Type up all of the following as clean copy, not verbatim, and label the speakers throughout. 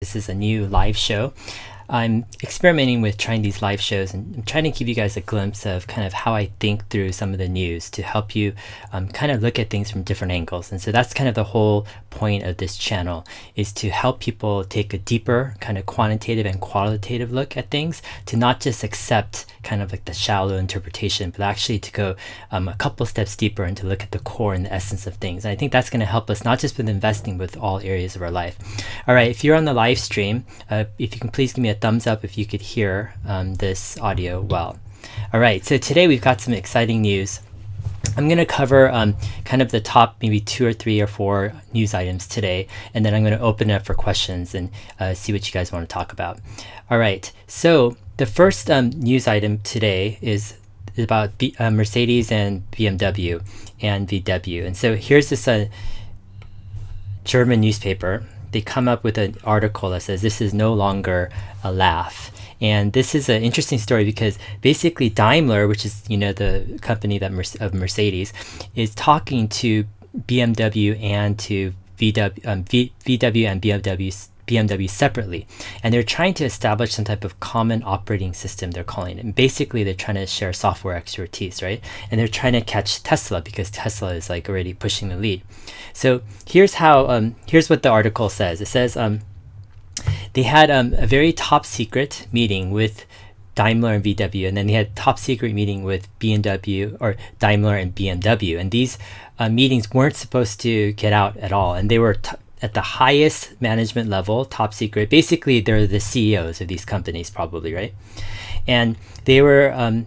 Speaker 1: This is a new live show. I'm experimenting with trying these live shows, and I'm trying to give you guys a glimpse of kind of how I think through some of the news to help you kind of look at things from different angles. And so that's kind of the whole point of this channel, is to help people take a deeper kind of quantitative and qualitative look at things, to not just accept kind of like the shallow interpretation, but actually to go a couple steps deeper and to look at the core and the essence of things. And I think that's going to help us not just with investing, but with all areas of our life. All right, if you're on the live stream, if you can please give me a thumbs up if you could hear this audio well. All right, so today we've got some exciting news. I'm going to cover kind of the top maybe 2 or 3 or 4 news items today, and then I'm going to open it up for questions and see what you guys want to talk about. All right, so the first news item today is about Mercedes and BMW and VW. And so here's this German newspaper. They come up with an article that says this is no longer a laugh. And this is an interesting story because basically Daimler, which is the company of Mercedes, is talking to BMW and to VW and BMW separately, and they're trying to establish some type of common operating system, they're calling it. And basically they're trying to share software expertise, right? And they're trying to catch Tesla because Tesla is like already pushing the lead. So here's what the article says. It says they had a very top secret meeting with Daimler and VW, and then they had top secret meeting with BMW, or Daimler and BMW, and these meetings weren't supposed to get out at all, and they were at the highest management level, top secret. Basically, they're the CEOs of these companies, probably, right? And they were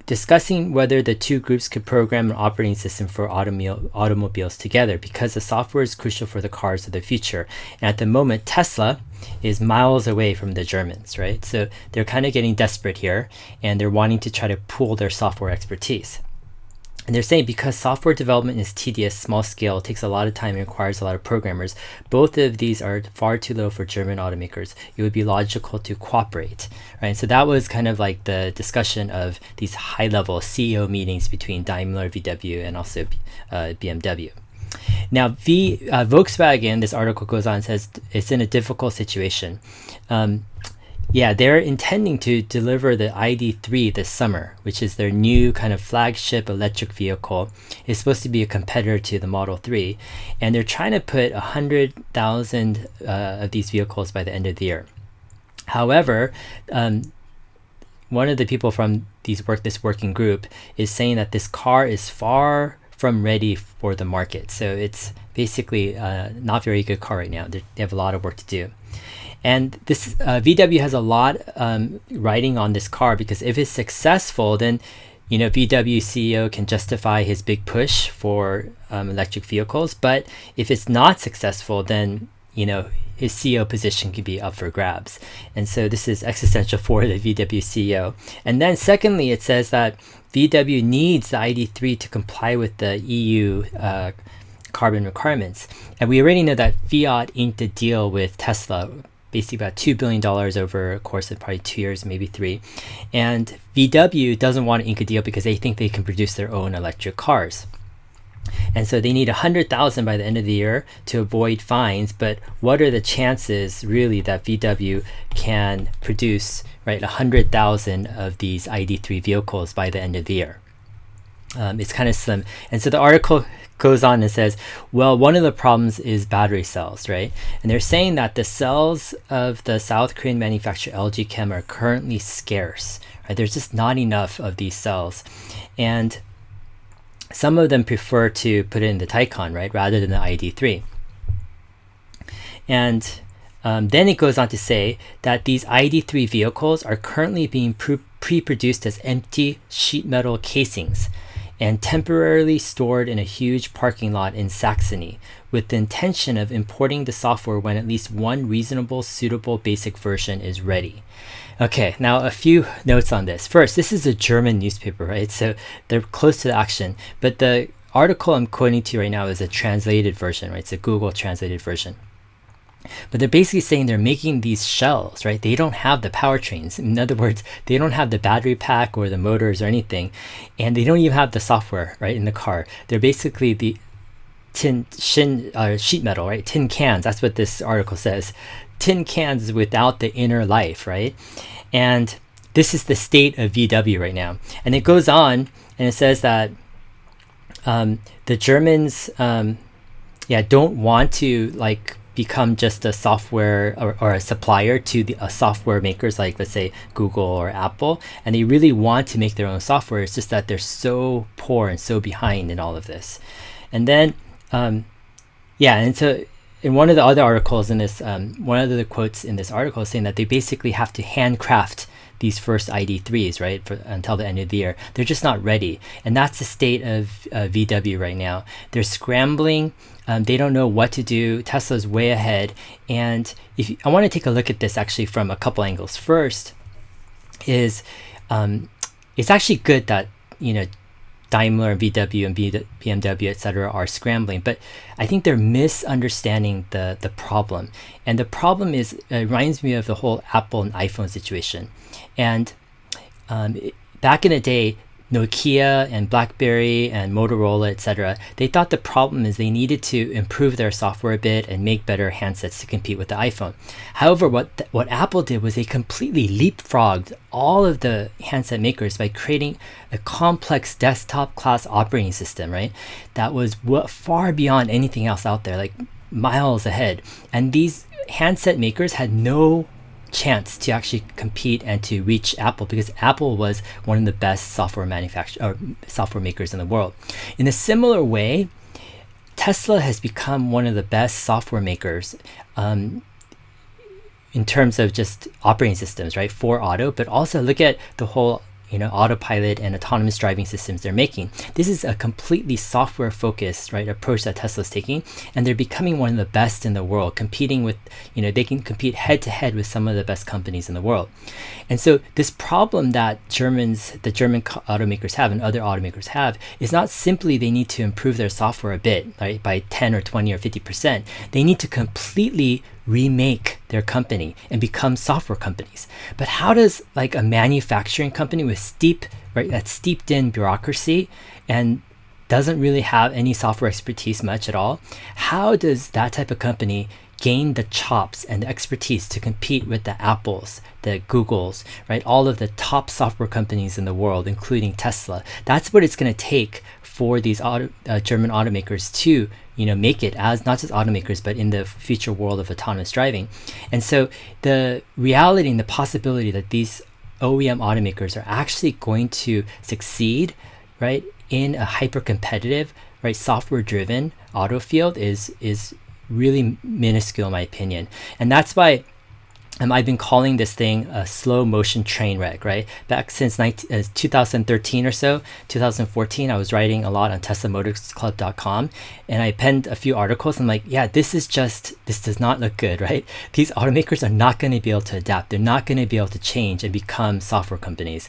Speaker 1: discussing whether the two groups could program an operating system for automobiles together, because the software is crucial for the cars of the future. And at the moment, Tesla is miles away from the Germans, right? So they're kind of getting desperate here, and they're wanting to try to pool their software expertise. And they're saying because software development is tedious, small scale, takes a lot of time, and requires a lot of programmers, both of these are far too low for German automakers. It would be logical to cooperate, right? So that was kind of like the discussion of these high-level CEO meetings between Daimler, VW, and also BMW. Now, Volkswagen, this article goes on and says it's in a difficult situation. They're intending to deliver the ID.3 this summer, which is their new kind of flagship electric vehicle. It's supposed to be a competitor to the Model 3, and they're trying to put 100,000 of these vehicles by the end of the year. However, one of the people from this working group is saying that this car is far from ready for the market. So it's basically not very good car right now. They have a lot of work to do. And this VW has a lot riding on this car, because if it's successful, then VW CEO can justify his big push for electric vehicles. But if it's not successful, then his CEO position could be up for grabs. And so this is existential for the VW CEO. And then secondly, it says that VW needs the ID.3 to comply with the EU carbon requirements. And we already know that Fiat inked a deal with Tesla, basically about $2 billion over a course of probably 2 years, maybe 3. And VW doesn't want to ink a deal because they think they can produce their own electric cars. And so they need 100,000 by the end of the year to avoid fines. But what are the chances really that VW can produce 100,000 of these ID.3 vehicles by the end of the year? It's kind of slim. And so the article goes on and says, well, one of the problems is battery cells, right? And they're saying that the cells of the South Korean manufacturer LG Chem are currently scarce, right? There's just not enough of these cells. And some of them prefer to put it in the Taycan, right, rather than the ID.3. And then it goes on to say that these ID.3 vehicles are currently being pre-produced as empty sheet metal casings and temporarily stored in a huge parking lot in Saxony, with the intention of importing the software when at least one reasonable, suitable basic version is ready. Okay, now a few notes on this. First, this is a German newspaper, right? So they're close to the action, but the article I'm quoting to right now is a translated version, right? It's a Google translated version. But they're basically saying they're making these shells, right? They don't have the powertrains. In other words, they don't have the battery pack or the motors or anything, and they don't even have the software, right, in the car. They're basically the sheet metal, right? Tin cans. That's what this article says. tin cans without the inner life, right? And this is the state of VW right now. And it goes on and it says that the Germans, don't want to like become just a software or a supplier to the software makers like, let's say, Google or Apple, and they really want to make their own software. It's just that they're so poor and so behind in all of this. And then and so in one of the other articles in this, one of the quotes in this article is saying that they basically have to handcraft these first ID3s, right, until the end of the year. They're just not ready. And that's the state of VW right now. They're scrambling. They don't know what to do. Tesla's way ahead. And I want to take a look at this actually from a couple angles. First is it's actually good that, Daimler and VW and BMW, etc., are scrambling, but I think they're misunderstanding the problem. And the problem is, it reminds me of the whole Apple and iPhone situation. And back in the day, Nokia and BlackBerry and Motorola, etc., they thought the problem is they needed to improve their software a bit and make better handsets to compete with the iPhone. However, what Apple did was they completely leapfrogged all of the handset makers by creating a complex desktop class operating system, right? That was far beyond anything else out there, like miles ahead. And these handset makers had no chance to actually compete and to reach Apple, because Apple was one of the best software makers in the world. In a similar way, Tesla has become one of the best software makers in terms of just operating systems, right, for auto, but also look at the whole autopilot and autonomous driving systems they're making. This is a completely software focused, right, approach that Tesla's taking, and they're becoming one of the best in the world, competing with, they can compete head to head with some of the best companies in the world. And so this problem that the German automakers have and other automakers have is not simply they need to improve their software a bit, right, by 10 or 20 or 50%. They need to completely remake their company and become software companies. But how does like a manufacturing company with that's steeped in bureaucracy and doesn't really have any software expertise much at all, how does that type of company gain the chops and the expertise to compete with the Apples, the Googles, right, all of the top software companies in the world, including Tesla? That's what it's going to take for these German automakers to make it as not just automakers, but in the future world of autonomous driving. And so the reality and the possibility that these OEM automakers are actually going to succeed, right, in a hyper-competitive, right, software-driven auto field is really minuscule in my opinion. And that's why I've been calling this thing a slow motion train wreck, right? Back since 2013 or so, 2014, I was writing a lot on TeslaMotorsClub.com, and I penned a few articles. I'm like, this does not look good, right? These automakers are not going to be able to adapt. They're not going to be able to change and become software companies.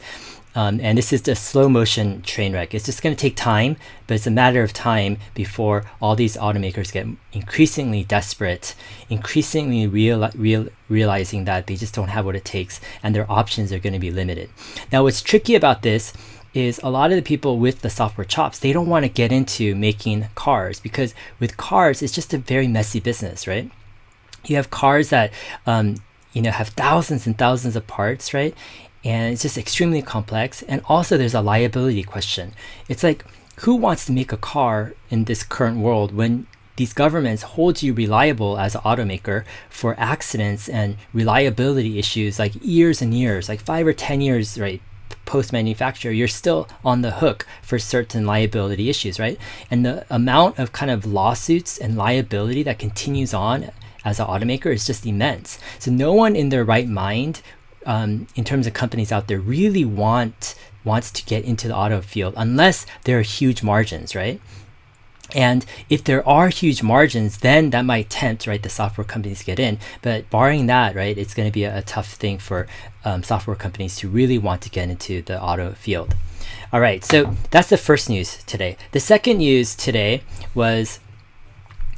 Speaker 1: And this is the slow motion train wreck. It's just going to take time, but it's a matter of time before all these automakers get increasingly desperate, increasingly realizing that they just don't have what it takes and their options are going to be limited. Now, what's tricky about this is a lot of the people with the software chops, they don't want to get into making cars, because with cars, it's just a very messy business, right? You have cars that, have thousands and thousands of parts, right? And it's just extremely complex. And also there's a liability question. It's like, who wants to make a car in this current world when these governments hold you reliable as an automaker for accidents and reliability issues like years and years, like 5 or 10 years, right? Post-manufacture, you're still on the hook for certain liability issues, right? And the amount of kind of lawsuits and liability that continues on as an automaker is just immense. So no one in their right mind, in terms of companies out there, really wants to get into the auto field unless there are huge margins, right? And if there are huge margins, then that might tempt, right, the software companies to get in. But barring that, right, it's going to be a tough thing for software companies to really want to get into the auto field. All right, so that's the first news today. The second news today was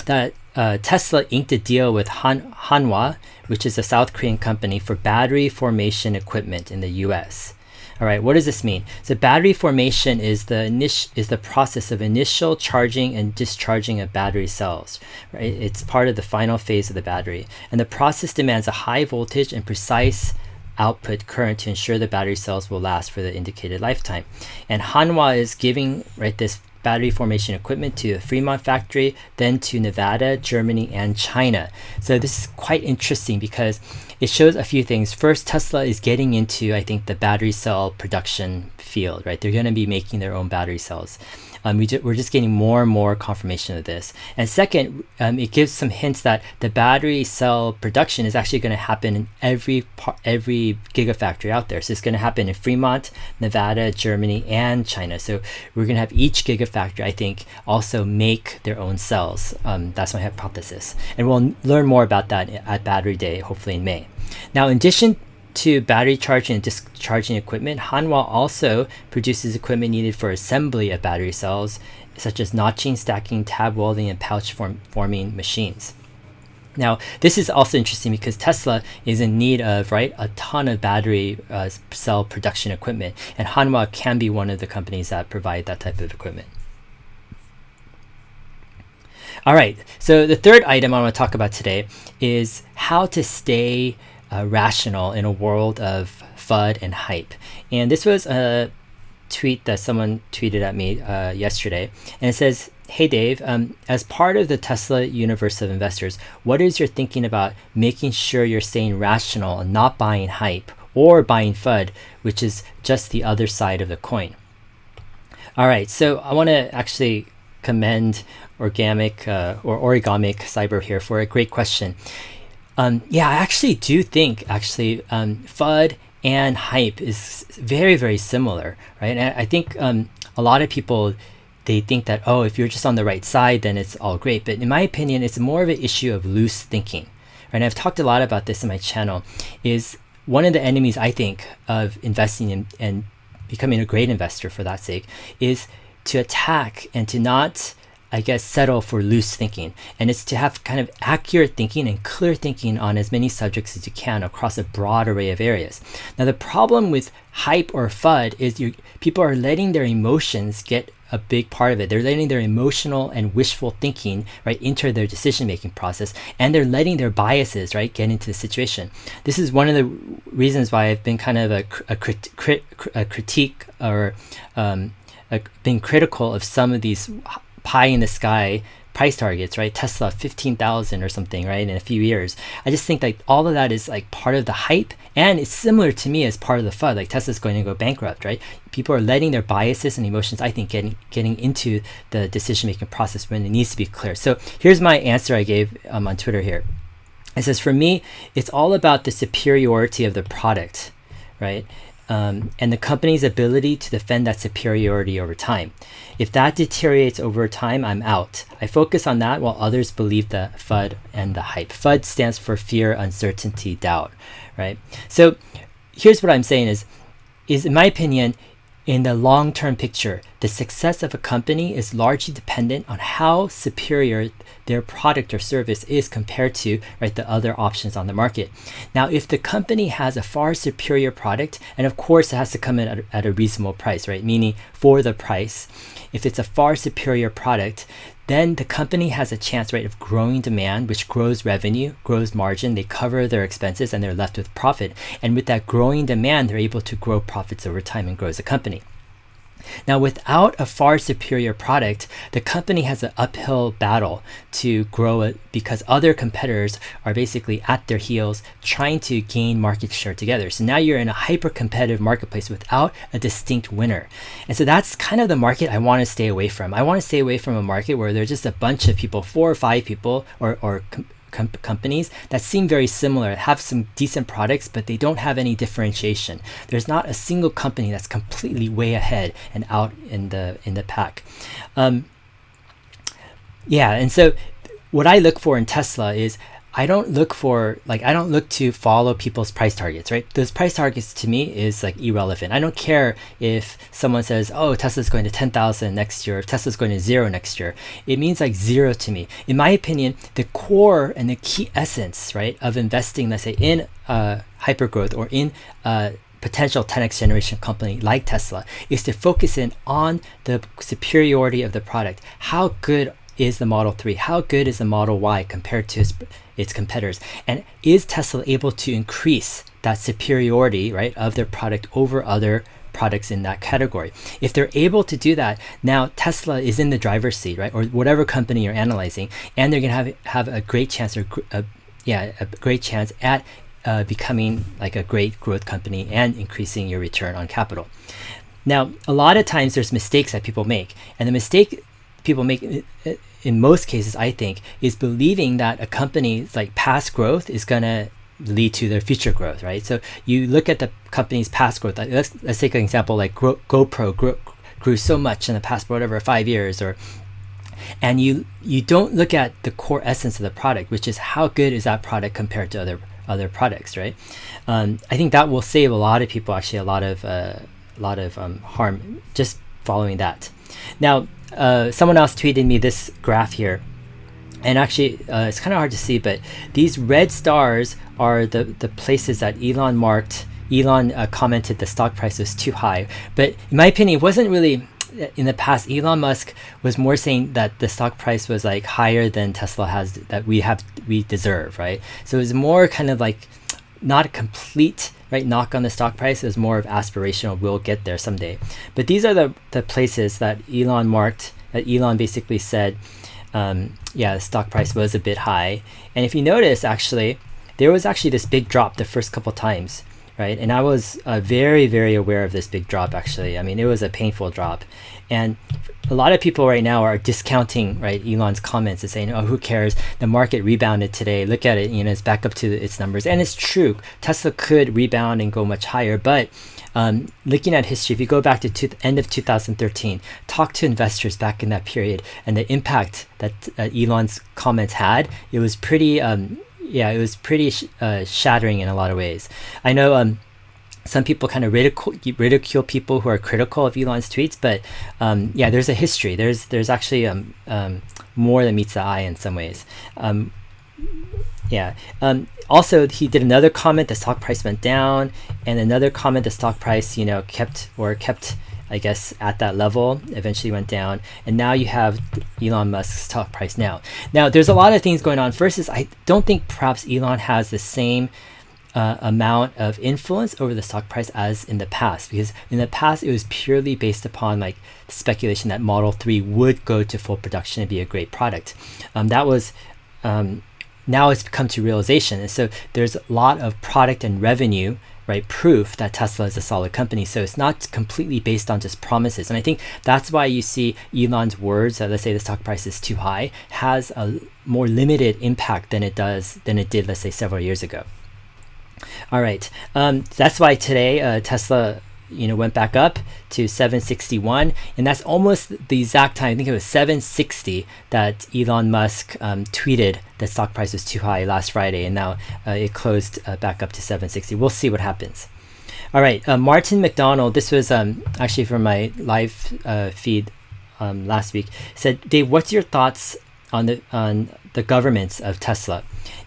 Speaker 1: that Tesla inked a deal with Hanwha, which is a South Korean company, for battery formation equipment in the US. All right, what does this mean? So battery formation is the process of initial charging and discharging of battery cells, right? It's part of the final phase of the battery. And the process demands a high voltage and precise output current to ensure the battery cells will last for the indicated lifetime. And Hanwha is giving, right, this battery formation equipment to the Fremont factory, then to Nevada, Germany, and China. So this is quite interesting because it shows a few things. First, Tesla is getting into, I think, the battery cell production field, right? They're going to be making their own battery cells. We're just getting more and more confirmation of this. And second, it gives some hints that the battery cell production is actually going to happen in every gigafactory out there. So it's going to happen in Fremont, Nevada, Germany, and China. So we're going to have each gigafactory, I think, also make their own cells. That's my hypothesis. And we'll learn more about that at Battery Day, hopefully in May. Now, in addition to battery charging and discharging equipment, Hanwha also produces equipment needed for assembly of battery cells, such as notching, stacking, tab welding, and pouch forming machines. Now, this is also interesting because Tesla is in need of, right, a ton of battery cell production equipment, and Hanwha can be one of the companies that provide that type of equipment. All right, so the third item I want to talk about today is how to stay rational in a world of FUD and hype. And this was a tweet that someone tweeted at me yesterday, and it says, "Hey Dave, as part of the Tesla universe of investors, what is your thinking about making sure you're staying rational and not buying hype or buying FUD, which is just the other side of the coin?" All right, so I want to actually commend Origamic Cyber here for a great question. Yeah, I actually do think FUD and hype is very, very similar, right? And I think a lot of people, they think that, oh, if you're just on the right side, then it's all great. But in my opinion, it's more of an issue of loose thinking, right? And I've talked a lot about this in my channel. Is one of the enemies, I think, of investing in and becoming a great investor for that sake is to attack and to not, I guess, settle for loose thinking. And it's to have kind of accurate thinking and clear thinking on as many subjects as you can across a broad array of areas. Now, the problem with hype or FUD is people are letting their emotions get a big part of it. They're letting their emotional and wishful thinking, right, enter their decision-making process, and they're letting their biases, right, get into the situation. This is one of the reasons why I've been kind of a critique or been critical of some of these pie in the sky price targets, right? Tesla 15,000 or something, right, in a few years. I just think like all of that is like part of the hype, and it's similar to me as part of the FUD. Like Tesla's going to go bankrupt, right? People are letting their biases and emotions, I think, getting into the decision-making process when it needs to be clear. So here's my answer I gave on Twitter here. It says, for me, it's all about the superiority of the product, right? And the company's ability to defend that superiority over time. If that deteriorates over time, I'm out. I focus on that while others believe the FUD and the hype. FUD stands for fear, uncertainty, doubt, right? So here's what I'm saying is in my opinion, in the long-term picture, the success of a company is largely dependent on how superior their product or service is compared to, right, the other options on the market. Now, if the company has a far superior product, and of course it has to come in at a reasonable price, right, meaning for the price, if it's a far superior product, then the company has a chance, right, of growing demand, which grows revenue, grows margin, they cover their expenses, and they're left with profit. And with that growing demand, they're able to grow profits over time and grows the company. Now, without a far superior product, the company has an uphill battle to grow it because other competitors are basically at their heels trying to gain market share together. So now you're in a hyper-competitive marketplace without a distinct winner. And so that's kind of the market I want to stay away from. I want to stay away from a market where there's just a bunch of people, 4 or 5 people or companies that seem very similar, have some decent products, but they don't have any differentiation. There's not a single company that's completely way ahead and out in the pack. Yeah, and so what I look for in Tesla is I don't look to follow people's price targets, right? Those price targets to me is like irrelevant. I don't care if someone says, oh, Tesla's going to 10,000 next year, if Tesla's going to 0 next year. It means like 0 to me. In my opinion, the core and the key essence, right, of investing, let's say, in hypergrowth or in potential 10x generation company like Tesla is to focus in on the superiority of the product. How good is the Model 3? How good is the Model Y compared to its competitors? And is Tesla able to increase that superiority, right, of their product over other products in that category? If they're able to do that, now Tesla is in the driver's seat, right, or whatever company you're analyzing, and they're going to have a great chance, or a great chance at becoming like a great growth company and increasing your return on capital. Now, a lot of times there's mistakes that people make, and the mistake people make in most cases, I think, is believing that a company's like past growth is going to lead to their future growth, right? So you look at the company's past growth. Like let's take an example, like GoPro grew so much in the past, whatever, 5 years, and you don't look at the core essence of the product, which is how good is that product compared to other products, right? I think that will save a lot of people actually a lot of harm just following that. Now, someone else tweeted me this graph here, and actually it's kind of hard to see, but these red stars are the places that Elon commented the stock price was too high. But in my opinion, it wasn't really. In the past, Elon Musk was more saying that the stock price was like higher than Tesla has, that we deserve, right? So it was more kind of like not a complete right knock on the stock price. It was more of aspirational, we'll get there someday. But these are the places that Elon marked, that Elon basically said, the stock price was a bit high. And if you notice, actually, there was actually this big drop the first couple times, right? And I was very, very aware of this big drop, actually. I mean, it was a painful drop. And a lot of people right now are discounting, right, Elon's comments and saying, oh, who cares? The market rebounded today. Look at it, it's back up to its numbers. And it's true. Tesla could rebound and go much higher. But looking at history, if you go back to end of 2013, talk to investors back in that period, and the impact that Elon's comments had, it was pretty shattering in a lot of ways. I know some people kind of ridicule people who are critical of Elon's tweets, but there's a history. There's actually more than meets the eye in some ways. Also, he did another comment, the stock price went down, and another comment, the stock price kept, I guess, at that level, eventually went down, and now you have Elon Musk's stock price now. Now, there's a lot of things going on. First is, I don't think perhaps Elon has the same amount of influence over the stock price as in the past, because in the past it was purely based upon like speculation that Model 3 would go to full production and be a great product. That was now it's come to realization, and so there's a lot of product and revenue, right, proof that Tesla is a solid company. So it's not completely based on just promises. And I think that's why you see Elon's words that, let's say the stock price is too high, has a more limited impact than it did, let's say, several years ago. All right, that's why today Tesla went back up to 761, and that's almost the exact time. I think it was 760 that Elon Musk tweeted that stock price was too high last Friday, and now it closed back up to 760. We'll see what happens. All right, Martin McDonald, this was actually from my live feed last week, said, Dave, what's your thoughts on the governance of Tesla?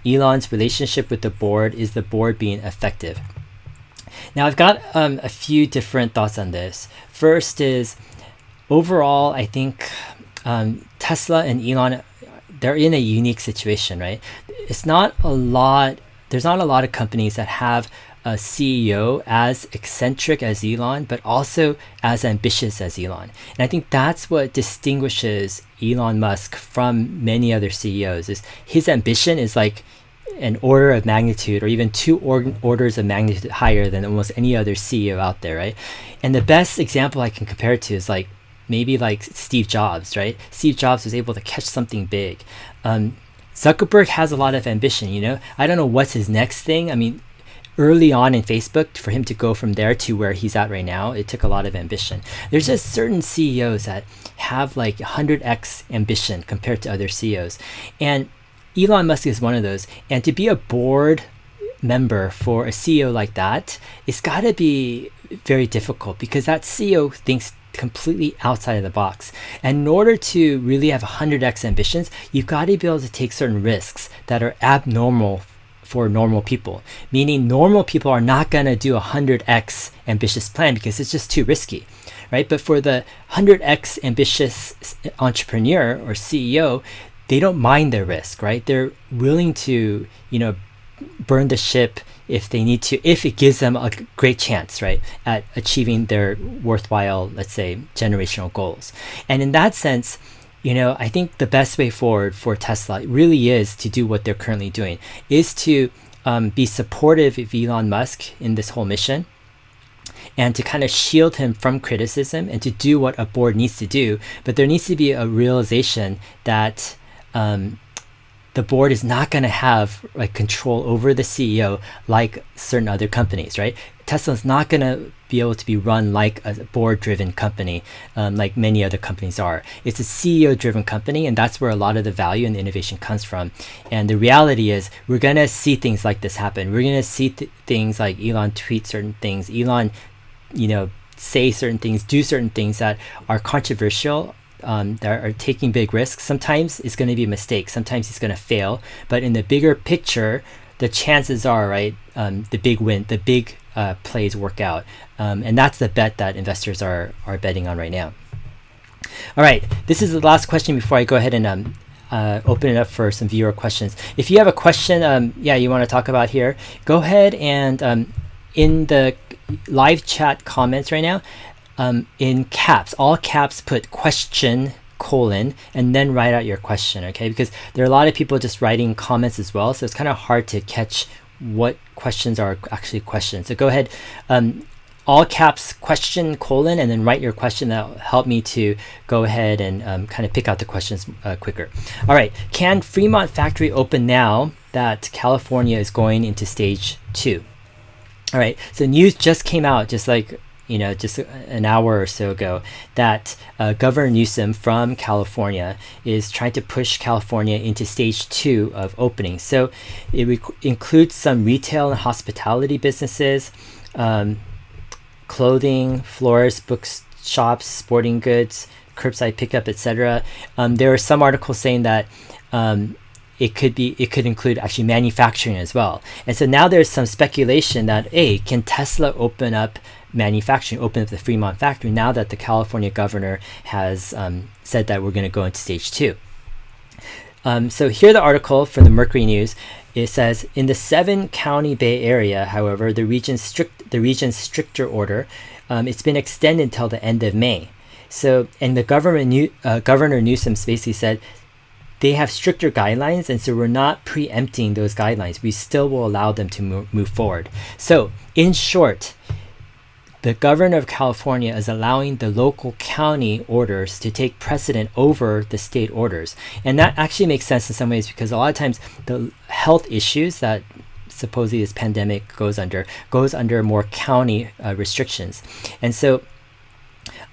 Speaker 1: Elon's relationship with the board, is the board being effective? Now, I've got a few different thoughts on this. First is, overall, I think Tesla and Elon, they're in a unique situation, right? There's not a lot of companies that have a CEO as eccentric as Elon, but also as ambitious as Elon. And I think that's what distinguishes Elon Musk from many other CEOs, is his ambition is like an order of magnitude, or even two orders of magnitude higher than almost any other CEO out there, right? And the best example I can compare it to is like maybe like Steve Jobs, right? Steve Jobs was able to catch something big. Zuckerberg has a lot of ambition, I don't know what's his next thing. I mean, early on in Facebook, for him to go from there to where he's at right now, it took a lot of ambition. There's just certain CEOs that have like 100x ambition compared to other CEOs. And Elon Musk is one of those. And to be a board member for a CEO like that, it's got to be very difficult, because that CEO thinks completely outside of the box. And in order to really have 100x ambitions, you've got to be able to take certain risks that are abnormal for normal people, meaning normal people are not going to do a 100x ambitious plan because it's just too risky, right? But for the 100x ambitious entrepreneur or CEO, they don't mind their risk, right? They're willing to, burn the ship if they need to, if it gives them a great chance, right, at achieving their worthwhile, let's say, generational goals. And in that sense, I think the best way forward for Tesla really is to do what they're currently doing, is to be supportive of Elon Musk in this whole mission, and to kind of shield him from criticism and to do what a board needs to do. But there needs to be a realization that the board is not going to have control over the CEO like certain other companies, right? Tesla's not going to be able to be run like a board-driven company, like many other companies are. It's a CEO-driven company, and that's where a lot of the value and the innovation comes from. And the reality is, we're going to see things like this happen. We're going to see things like Elon tweet certain things, Elon, say certain things, do certain things that are controversial, that are taking big risks. Sometimes it's going to be a mistake. Sometimes he's going to fail. But in the bigger picture, the chances are, right, the big plays work out. And that's the bet that investors are betting on right now. All right, this is the last question before I go ahead and open it up for some viewer questions. If you have a question, you want to talk about here, go ahead and in the live chat comments right now, in caps, all caps, put question : and then write out your question, okay? Because there are a lot of people just writing comments as well, so it's kind of hard to catch what questions are actually questions. So go ahead, all caps, question : and then write your question. That'll help me to go ahead and kind of pick out the questions quicker. All right, can Fremont factory open now that California is going into stage 2? All right, so news just came out, just an hour or so ago, that Governor Newsom from California is trying to push California into stage 2 of opening. So it includes some retail and hospitality businesses, clothing, florists, bookshops, sporting goods, curbside pickup, etc. There are some articles saying that it could include actually manufacturing as well. And so now there's some speculation that, can Tesla open up manufacturing, open up the Fremont factory now that the California governor has said that we're going to go into stage 2. So here the article from the Mercury News. It says, in the 7-county Bay Area, however, the region's stricter order, it's been extended until the end of May. So, and the Governor Newsom basically said, they have stricter guidelines, and so we're not preempting those guidelines. We still will allow them to move forward. So, in short, the governor of California is allowing the local county orders to take precedent over the state orders. And that actually makes sense in some ways, because a lot of times the health issues that supposedly this pandemic goes under more county restrictions. And so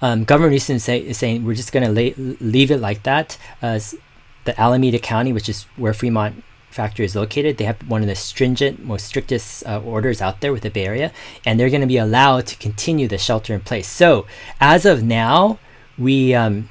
Speaker 1: Governor Newsom is saying we're just going to leave it like that. The Alameda County, which is where Fremont factory is located, they have one of the strictest orders out there with the Bay Area, and they're going to be allowed to continue the shelter in place. So as of now, the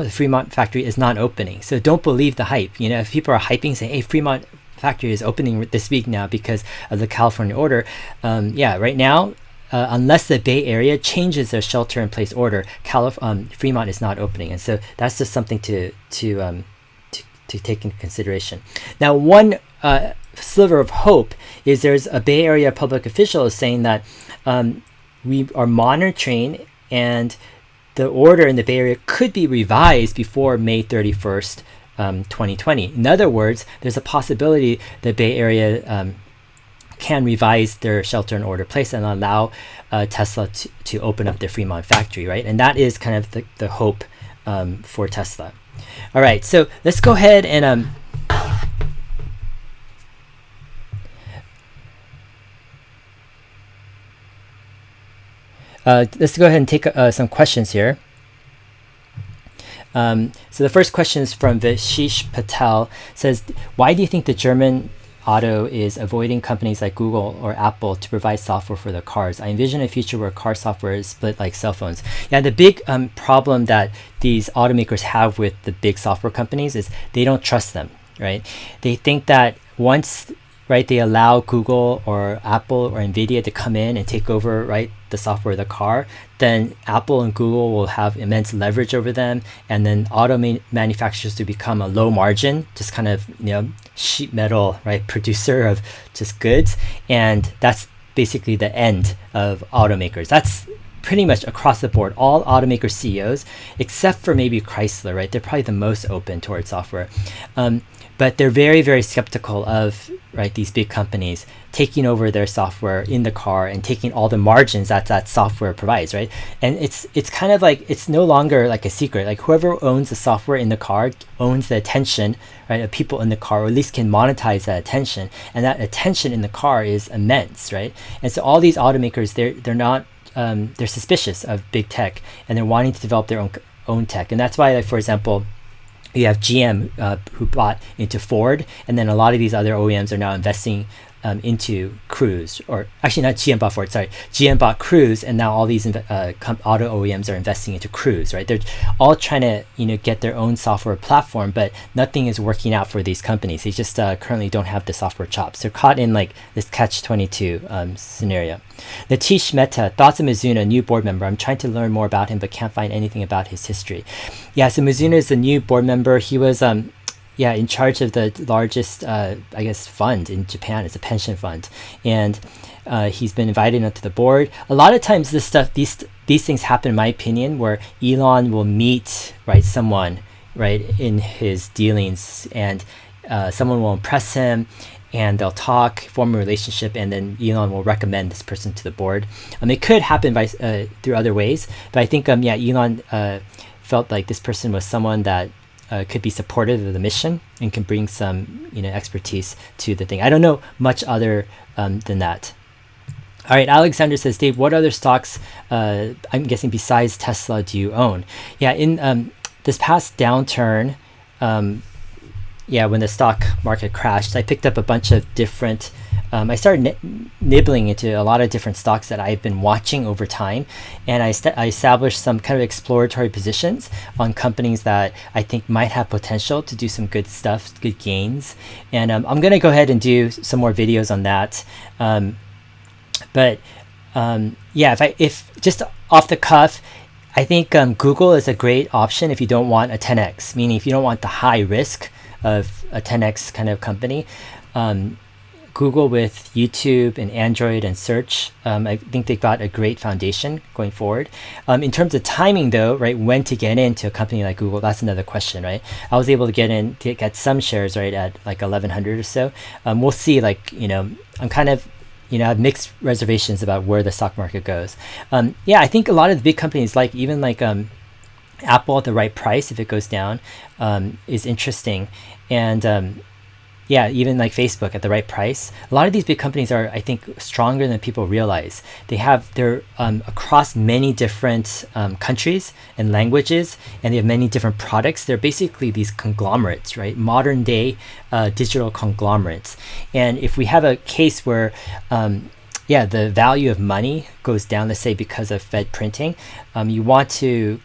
Speaker 1: Fremont factory is not opening. So don't believe the hype. If people are hyping, saying, hey, Fremont factory is opening this week now because of the California order, right now, unless the Bay Area changes their shelter-in-place order, Fremont is not opening, and so that's just something to take into consideration. Now, one sliver of hope is there's a Bay Area public official saying that we are monitoring, and the order in the Bay Area could be revised before May 31st, 2020. In other words, there's a possibility the Bay Area can revise their shelter in order place and allow Tesla to open up the Fremont factory, right? And that is kind of the hope for Tesla. All right, so let's go ahead and let's go ahead and take some questions here. So the first question is from Vishish Patel. It says, why do you think the German auto is avoiding companies like Google or Apple to provide software for their cars? I envision a future where car software is split like cell phones. Yeah, the big problem that these automakers have with the big software companies is they don't trust them, right? They think that once, right, they allow Google or Apple or Nvidia to come in and take over, right, the software of the car, then Apple and Google will have immense leverage over them, and then manufacturers to become a low margin, just kind of, sheet metal, right, producer of just goods. And that's basically the end of automakers. That's pretty much across the board. All automaker CEOs, except for maybe Chrysler, right, they're probably the most open towards software. But they're very, very skeptical of, right, these big companies taking over their software in the car and taking all the margins that that software provides, right? And it's kind of like, it's no longer like a secret. Like whoever owns the software in the car owns the attention, right, of people in the car, or at least can monetize that attention. And that attention in the car is immense, right? And so all these automakers, they're not, they're suspicious of big tech, and they're wanting to develop their own tech. And that's why, like, for example, you have GM who bought into Ford, and then a lot of these other OEMs are now investing into Cruise, or actually not GM bought Ford, sorry, GM bought Cruise, and now all these auto OEMs are investing into Cruise, right? They're all trying to get their own software platform, but nothing is working out for these companies. They just currently don't have the software chops. They're caught in like this catch-22 scenario. Natish Mehta, thoughts on Mizuno, new board member. I'm trying to learn more about him, but can't find anything about his history. Yeah, so Mizuno is the new board member. He was in charge of the largest, I guess, fund in Japan. It's a pension fund, and he's been invited onto the board. A lot of times, these things happen, in my opinion, where Elon will meet, right, someone, right, in his dealings, and someone will impress him, and they'll talk, form a relationship, and then Elon will recommend this person to the board. It could happen through other ways, but I think Elon felt like this person was someone that could be supportive of the mission and can bring some expertise to the thing. I don't know much other than that. All right, Alexander says, Dave, what other stocks, I'm guessing besides Tesla, do you own? Yeah, in this past downturn, when the stock market crashed, I picked up a bunch of different, I started nibbling into a lot of different stocks that I've been watching over time. And I established some kind of exploratory positions on companies that I think might have potential to do some good stuff, good gains. And I'm going to go ahead and do some more videos on that. If just off the cuff, I think Google is a great option if you don't want a 10x, meaning if you don't want the high risk of a 10x kind of company. Google with YouTube and Android and search, I think they've got a great foundation going forward. In terms of timing though, right, when to get into a company like Google, that's another question, right? I was able to get some shares, right, at like 1100 or so. We'll see, like, I'm kind of, I have mixed reservations about where the stock market goes. I think a lot of the big companies, like even like Apple at the right price, if it goes down, is interesting. And even like Facebook at the right price. A lot of these big companies are, I think, stronger than people realize. They're across many different countries and languages, and they have many different products. They're basically these conglomerates, right? Modern day digital conglomerates. And if we have a case where the value of money goes down, let's say because of Fed printing, you want to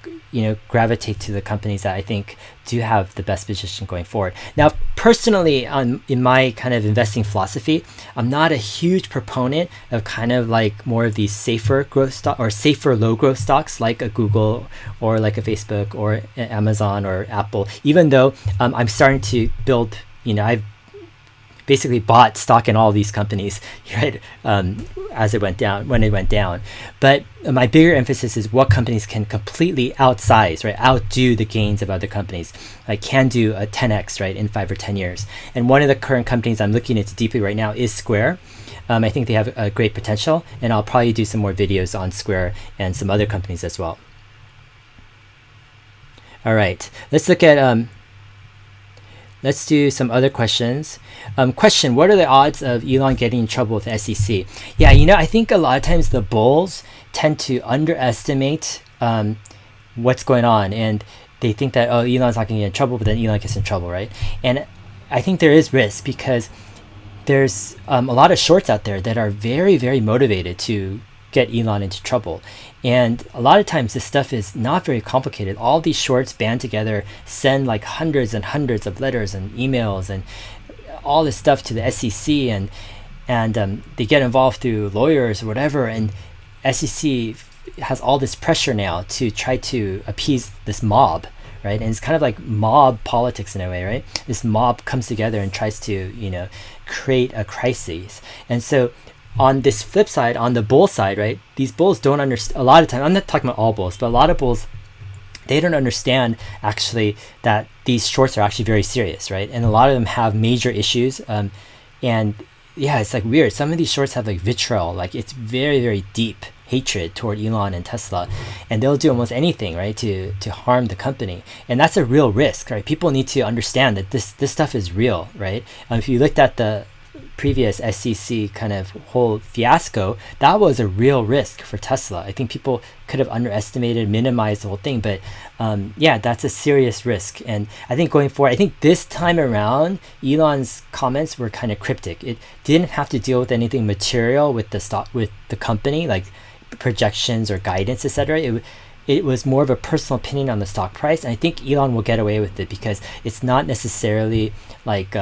Speaker 1: gravitate to the companies that I think do have the best position going forward. Now, personally, in my kind of investing philosophy, I'm not a huge proponent of kind of like more of these safer growth stock or safer low growth stocks like a Google or like a Facebook or Amazon or Apple, even though I'm starting to build, I've basically bought stock in all these companies, right, as it went down, when it went down. But my bigger emphasis is what companies can completely outsize, right, outdo the gains of other companies. Like can do a 10x, right, in 5 or 10 years. And one of the current companies I'm looking into deeply right now is Square. I think they have a great potential, and I'll probably do some more videos on Square and some other companies as well. All right, let's look at let's do some other questions. Question, what are the odds of Elon getting in trouble with the SEC? Yeah, I think a lot of times the bulls tend to underestimate what's going on, and they think that, oh, Elon's not going to get in trouble, but then Elon gets in trouble, right? And I think there is risk because there's a lot of shorts out there that are very, very motivated to get Elon into trouble. And a lot of times this stuff is not very complicated. All these shorts band together, send like hundreds and hundreds of letters and emails and all this stuff to the SEC, and they get involved through lawyers or whatever, and SEC has all this pressure now to try to appease this mob, right? And it's kind of like mob politics in a way, right? This mob comes together and tries to, create a crisis. And so on this flip side, on the bull side, right, these bulls don't understand, a lot of time, I'm not talking about all bulls, but a lot of bulls, they don't understand actually that these shorts are actually very serious, right? And a lot of them have major issues. And yeah, it's like weird. Some of these shorts have like vitriol, like it's very, very deep hatred toward Elon and Tesla, and they'll do almost anything, right, to harm the company. And that's a real risk, right? People need to understand that this stuff is real, right? If you looked at the previous SEC kind of whole fiasco, that was a real risk for Tesla. I think people could have underestimated, minimized the whole thing, but yeah, that's a serious risk. And I think going forward, I think this time around, Elon's comments were kind of cryptic. It didn't have to deal with anything material with the stock, with the company, like projections or guidance, etc. It was more of a personal opinion on the stock price, and I think Elon will get away with it because it's not necessarily like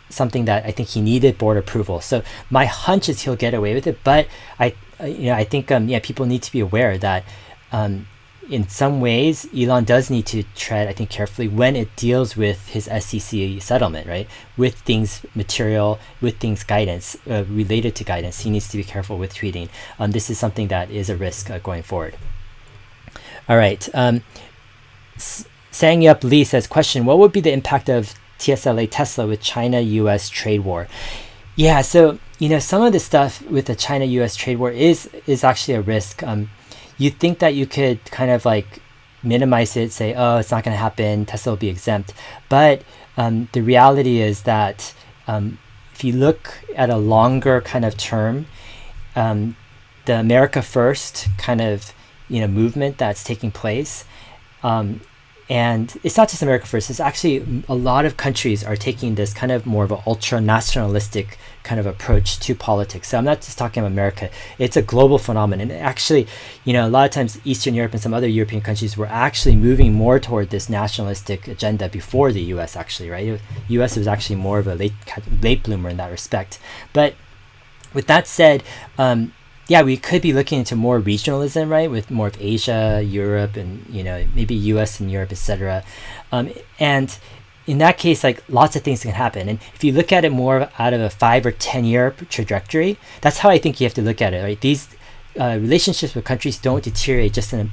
Speaker 1: something that I think he needed board approval. So my hunch is he'll get away with it, but I think people need to be aware that in some ways Elon does need to tread, I think, carefully when it deals with his SEC settlement, right? With things material, with things guidance, related to guidance, he needs to be careful with tweeting. This is something that is a risk going forward. All right. Sangyup Lee says, question, what would be the impact of TSLA Tesla with China-US trade war? Yeah, so some of the stuff with the China-US trade war is actually a risk. You think that you could kind of like minimize it, say, oh, it's not going to happen, Tesla will be exempt. But the reality is that if you look at a longer kind of term, the America First kind of movement that's taking place, and it's not just America First, it's actually a lot of countries are taking this kind of more of an ultra-nationalistic kind of approach to politics. So I'm not just talking about America, it's a global phenomenon. And actually, a lot of times Eastern Europe and some other European countries were actually moving more toward this nationalistic agenda before the US actually, right? The US was actually more of a late bloomer in that respect. But with that said, we could be looking into more regionalism, right, with more of Asia, Europe, and maybe US and Europe, etc. And in that case, like lots of things can happen. And if you look at it more out of a 5 or 10 year trajectory, that's how I think you have to look at it, right? These relationships with countries don't deteriorate just in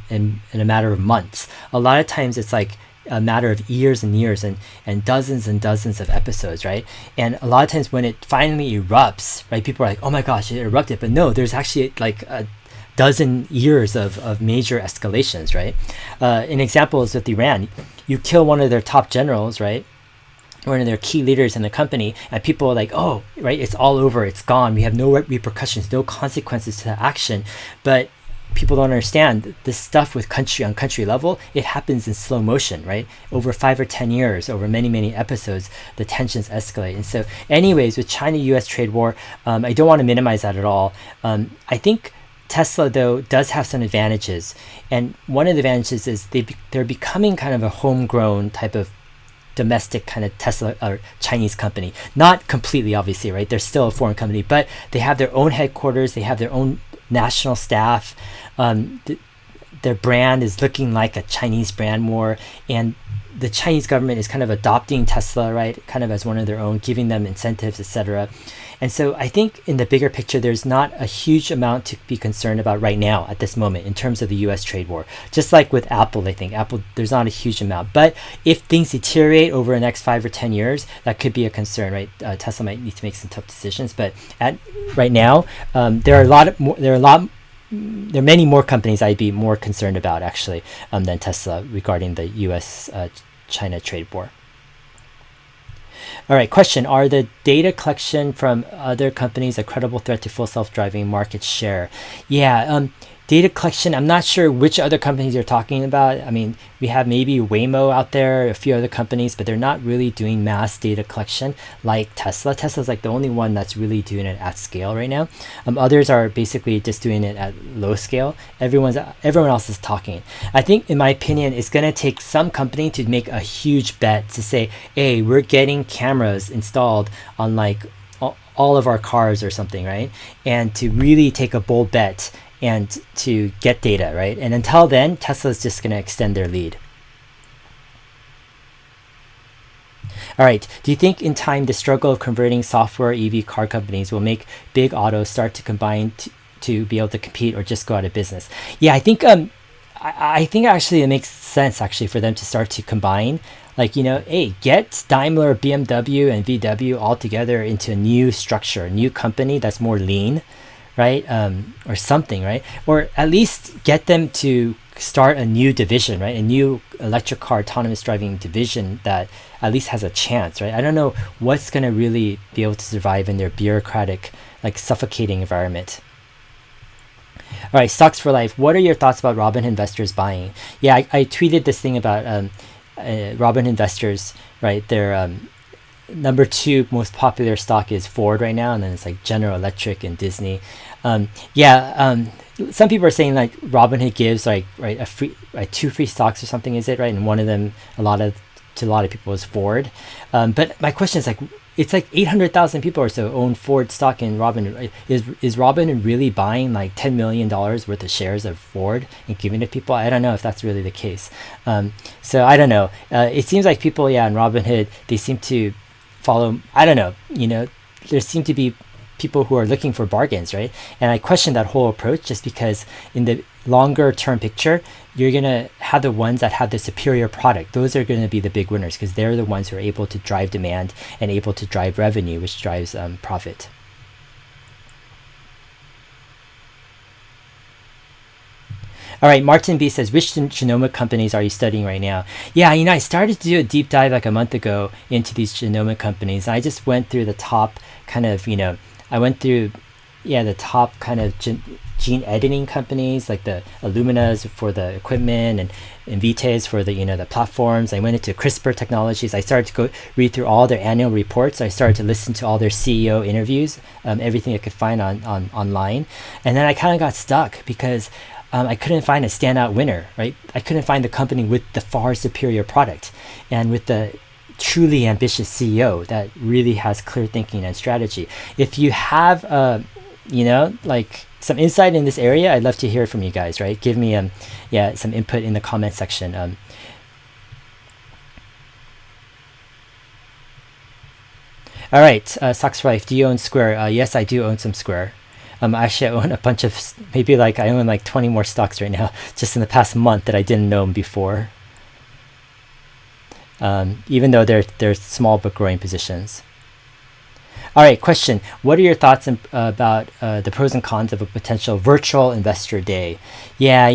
Speaker 1: a matter of months. A lot of times it's like a matter of years and years and dozens of episodes, right? And a lot of times when it finally erupts, right, people are like, oh my gosh, it erupted. But no, there's actually like a dozen years of major escalations, right? An example is with Iran. You kill one of their top generals, right? One of their key leaders in the company, and people are like, oh, right, it's all over, it's gone. We have no repercussions, no consequences to that action. But people don't understand this stuff with country on country level. It happens in slow motion, right? Over 5 or 10 years, over many episodes, the tensions escalate. And so anyways, with China-US trade war, I don't want to minimize that at all. I think Tesla, though, does have some advantages. And one of the advantages is they're becoming kind of a homegrown type of domestic kind of Tesla or Chinese company. Not completely, obviously, right? They're still a foreign company, but they have their own headquarters. They have their own national staff. Their brand is looking like a Chinese brand more, and the Chinese government is kind of adopting Tesla, right, kind of as one of their own, giving them incentives, etc. And so I think in the bigger picture, there's not a huge amount to be concerned about right now at this moment in terms of the US trade war. Just like with Apple, I think Apple, there's not a huge amount. But if things deteriorate over the next 5 or 10 years, that could be a concern, right? Tesla might need to make some tough decisions. But right now, there are many more companies I'd be more concerned about actually than Tesla regarding the US-China trade war. All right, question. Are the data collection from other companies a credible threat to full self-driving market share? Yeah, Data collection, I'm not sure which other companies you're talking about. I mean, we have maybe Waymo out there, a few other companies, but they're not really doing mass data collection like Tesla. Tesla's like the only one that's really doing it at scale right now. Others are basically just doing it at low scale. Everyone else is talking. I think, in my opinion, it's going to take some company to make a huge bet to say, hey, we're getting cameras installed on like all of our cars or something, right? And to really take a bold bet and to get data, right? And until then, Tesla's just going to extend their lead. All right, do you think in time the struggle of converting software EV car companies will make big autos start to combine to be able to compete, or just go out of business? Yeah, I think I think actually it makes sense actually for them to start to combine. Like, hey, get Daimler, BMW, and VW all together into a new structure, a new company that's more lean, right? Or something, right? Or at least get them to start a new division, right? A new electric car autonomous driving division that at least has a chance, right? I don't know what's going to really be able to survive in their bureaucratic, like suffocating environment. All right, stocks for life. What are your thoughts about Robin investors buying? Yeah, I tweeted this thing about Robin investors, right? Their number 2 most popular stock is Ford right now, and then it's like General Electric and Disney. Some people are saying like Robinhood gives like a free 2 free stocks or something, is it right? And one of them to a lot of people is Ford. But my question is like, it's like 800,000 people or so own Ford stock in Robinhood. Is Robinhood really buying like $10 million worth of shares of Ford and giving it to people? I don't know if that's really the case. So I don't know. It seems like people, in Robinhood, they seem to follow, I don't know, there seem to be people who are looking for bargains, right? And I question that whole approach just because in the longer term picture, you're going to have the ones that have the superior product. Those are going to be the big winners because they're the ones who are able to drive demand and able to drive revenue, which drives profit. All right, Martin B says, which genomic companies are you studying right now? Yeah, I started to do a deep dive like a month ago into these genomic companies. I just went through the top kind of, I went through, the top kind of gene editing companies, like the Illumina's for the equipment and Invitae's for the, the platforms. I went into CRISPR technologies. I started to read through all their annual reports. I started to listen to all their CEO interviews, everything I could find on online. And then I kind of got stuck because I couldn't find a standout winner, right? I couldn't find the company with the far superior product and with the truly ambitious CEO that really has clear thinking and strategy. If you have, like some insight in this area, I'd love to hear from you guys, right? Give me, some input in the comment section. All right, Socks for Life, do you own Square? Yes, I do own some Square. Actually, I own a bunch of, maybe like I own like 20 more stocks right now, just in the past month that I didn't know before. Even though they're small but growing positions. All right, question. What are your thoughts about the pros and cons of a potential virtual investor day? Yeah,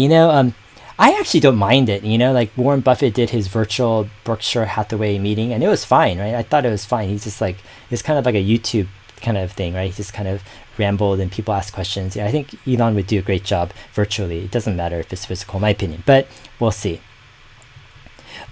Speaker 1: I actually don't mind it. Like Warren Buffett did his virtual Berkshire Hathaway meeting, and it was fine, right? I thought it was fine. He's just like, it's kind of like a YouTube kind of thing, right? He just kind of rambled and people asked questions. Yeah, I think Elon would do a great job virtually. It doesn't matter if it's physical, in my opinion, but we'll see.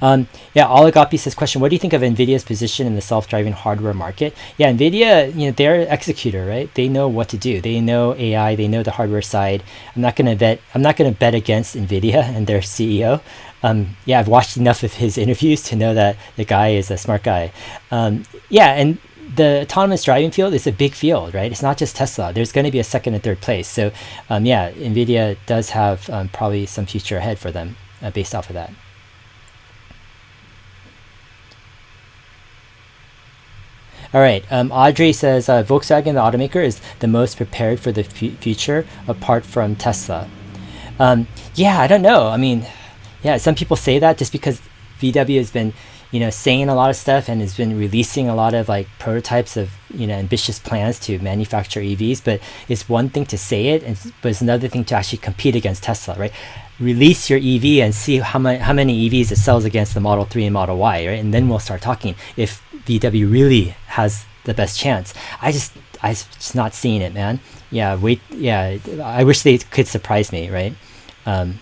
Speaker 1: Oligopi says, question, what do you think of Nvidia's position in the self-driving hardware market? Yeah, Nvidia, they're an executor, right? They know what to do. They know AI, they know the hardware side. I'm not going to bet against Nvidia and their CEO. I've watched enough of his interviews to know that the guy is a smart guy. And the autonomous driving field is a big field, right? It's not just Tesla. There's going to be a second and third place. So, Nvidia does have probably some future ahead for them based off of that. All right, Audrey says, Volkswagen, the automaker, is the most prepared for the future apart from Tesla. I don't know. I mean, some people say that just because VW has been, saying a lot of stuff and has been releasing a lot of like prototypes of, ambitious plans to manufacture EVs. But it's one thing to say it, but it's another thing to actually compete against Tesla, right? Release your EV and see how many EVs it sells against the Model 3 and Model Y, right? And then we'll start talking if VW really has the best chance. I I'm just not seeing it, man. Yeah, wait. Yeah, I wish they could surprise me, right? Um,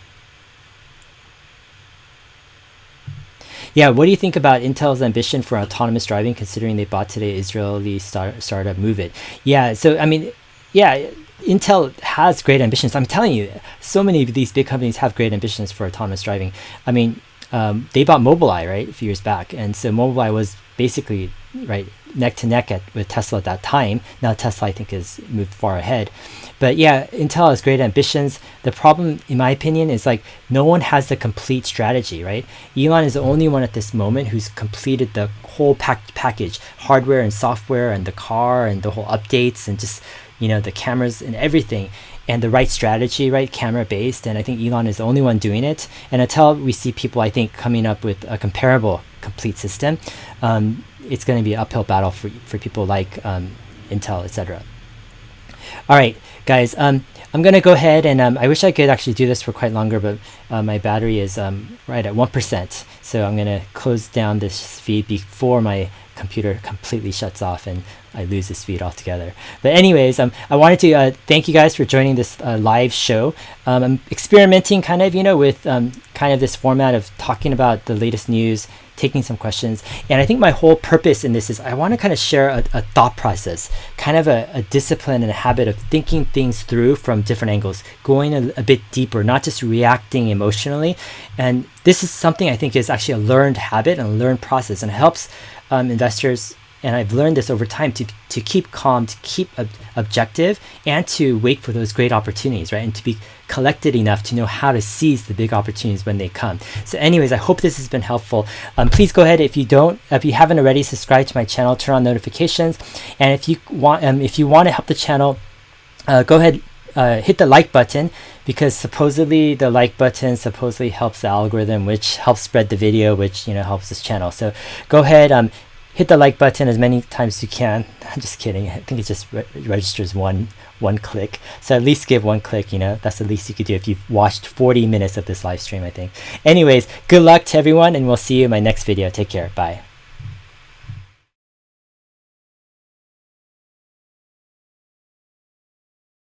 Speaker 1: yeah, what do you think about Intel's ambition for autonomous driving, considering they bought today Israeli startup Move It? Yeah, so I mean, yeah, Intel has great ambitions. I'm telling you, so many of these big companies have great ambitions for autonomous driving. I mean, they bought Mobileye, right, a few years back, and so Mobileye was basically right neck to neck with Tesla at that time. Now Tesla, I think, has moved far ahead. But yeah, Intel has great ambitions. The problem, in my opinion, is like no one has the complete strategy, right? Elon is the only one at this moment who's completed the whole package, hardware and software and the car and the whole updates and just, the cameras and everything, and the right strategy, right, camera based. And I think Elon is the only one doing it. And until we see people, I think, coming up with a comparable complete system, it's going to be an uphill battle for people like Intel, etc. All right, guys, I'm going to go ahead and I wish I could actually do this for quite longer, but my battery is right at 1%. So I'm going to close down this feed before my computer completely shuts off and I lose this feed altogether. But anyways, I wanted to thank you guys for joining this live show. I'm experimenting kind of, with kind of this format of talking about the latest news, taking some questions. And I think my whole purpose in this is I want to kind of share a thought process, kind of a discipline and a habit of thinking things through from different angles, going a bit deeper, not just reacting emotionally. And this is something I think is actually a learned habit and a learned process, and it helps investors, and I've learned this over time, to keep calm, to keep objective, and to wait for those great opportunities, right? And to be collected enough to know how to seize the big opportunities when they come. So anyways, I hope this has been helpful. Please go ahead, if you haven't already, subscribe to my channel, turn on notifications. And if you want to help the channel, go ahead, hit the like button, because supposedly the like button helps the algorithm, which helps spread the video, which helps this channel. So go ahead, hit the like button as many times as you can. I'm just kidding. I think it just registers one click. So at least give one click. That's the least you could do if you've watched 40 minutes of this live stream, I think. Anyways, good luck to everyone, and we'll see you in my next video. Take care. Bye.